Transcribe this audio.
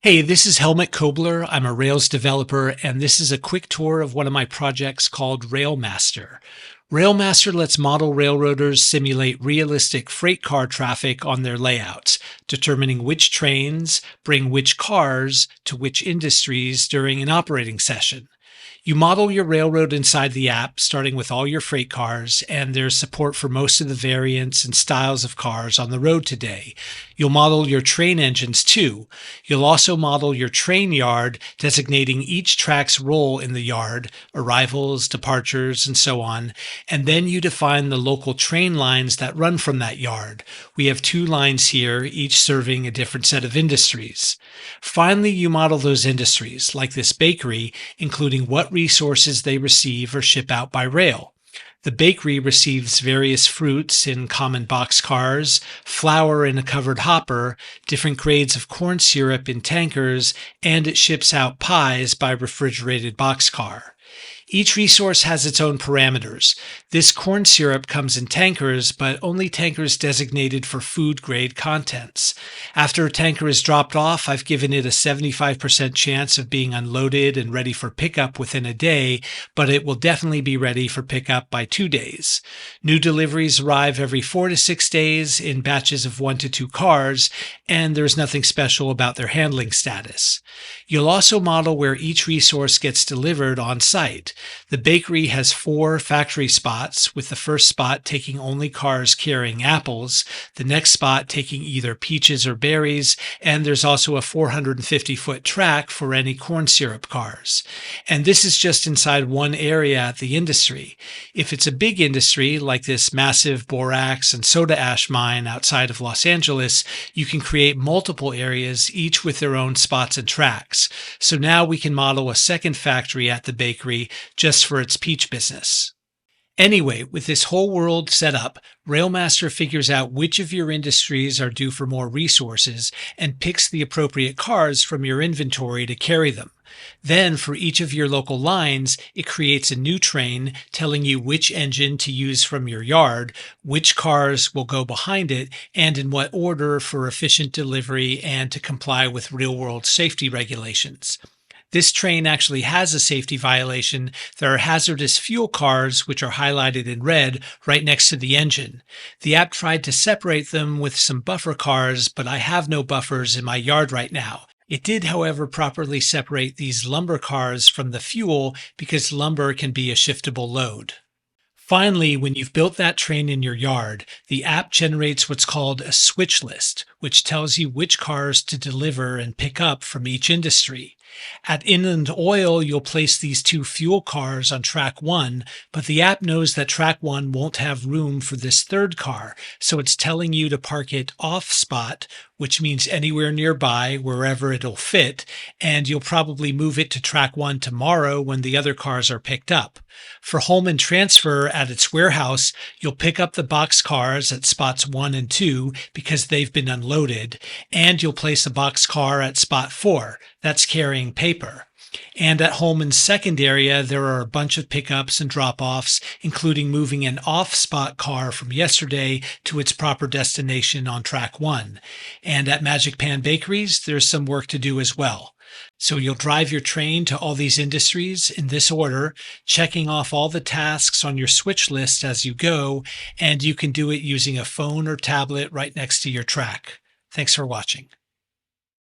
Hey, this is Helmut Kobler. I'm a Rails developer, and this is a quick tour of one of my projects called Railmaster. Railmaster lets model railroaders simulate realistic freight car traffic on their layouts, determining which trains bring which cars to which industries during an operating session. You model your railroad inside the app, starting with all your freight cars, and there's support for most of the variants and styles of cars on the road today. You'll model your train engines too. You'll also model your train yard, designating each track's role in the yard, arrivals, departures, and so on. And then you define the local train lines that run from that yard. We have two lines here, each serving a different set of industries. Finally, you model those industries, like this bakery, including what resources they receive or ship out by rail. The bakery receives various fruits in common box cars, flour in a covered hopper, different grades of corn syrup in tankers, and it ships out pies by refrigerated boxcar. Each resource has its own parameters. This corn syrup comes in tankers, but only tankers designated for food grade contents. After a tanker is dropped off, I've given it a 75% chance of being unloaded and ready for pickup within a day, but it will definitely be ready for pickup by 2 days. New deliveries arrive every 4 to 6 days in batches of 1 to 2 cars, and there's nothing special about their handling status. You'll also model where each resource gets delivered on site. The bakery has 4 factory spots, with the first spot taking only cars carrying apples, the next spot taking either peaches or berries, and there's also a 450-foot track for any corn syrup cars. And this is just inside one area at the industry. If it's a big industry, like this massive borax and soda ash mine outside of Los Angeles, you can create multiple areas, each with their own spots and tracks. So now we can model a second factory at the bakery just for its peach business. Anyway, with this whole world set up, Railmaster figures out which of your industries are due for more resources and picks the appropriate cars from your inventory to carry them. Then, for each of your local lines, it creates a new train telling you which engine to use from your yard, which cars will go behind it, and in what order for efficient delivery and to comply with real-world safety regulations. This train actually has a safety violation. There are hazardous fuel cars, which are highlighted in red, right next to the engine. The app tried to separate them with some buffer cars, but I have no buffers in my yard right now. It did, however, properly separate these lumber cars from the fuel because lumber can be a shiftable load. Finally, when you've built that train in your yard, the app generates what's called a switch list, which tells you which cars to deliver and pick up from each industry. At Inland Oil, you'll place these 2 fuel cars on track 1, but the app knows that track 1 won't have room for this third car, so it's telling you to park it off spot, which means anywhere nearby, wherever it'll fit, and you'll probably move it to track 1 tomorrow when the other cars are picked up. For home and transfer at its warehouse, you'll pick up the box cars at spots 1 and 2 because they've been unloaded, and you'll place a box car at spot 4. That's carrying paper. And at home and second area, there are a bunch of pickups and drop-offs, including moving an off-spot car from yesterday to its proper destination on track 1. And at Magic Pan Bakeries, there's some work to do as well. So you'll drive your train to all these industries in this order, checking off all the tasks on your switch list as you go, and you can do it using a phone or tablet right next to your track. Thanks for watching.